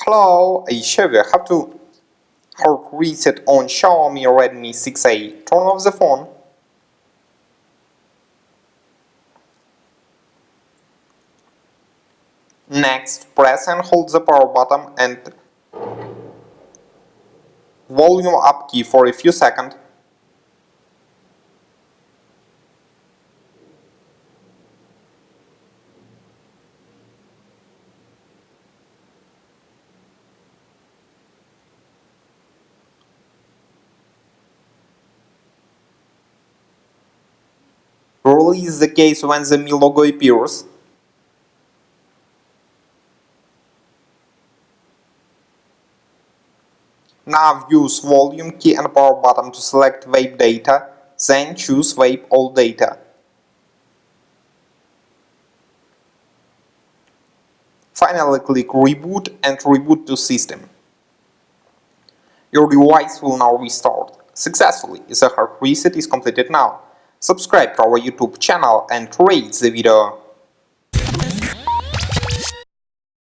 Hello, I show you how to hard reset on Xiaomi Redmi 6A. Turn off the phone. Next, press and hold the power button and volume up key for a few seconds. Release the case when the Mi logo appears. Now use volume key and power button to select Vape data, then choose Vape all data. Finally click Reboot and reboot to system. Your device will now restart successfully. The hard reset is completed now. Subscribe to our YouTube channel and rate the video.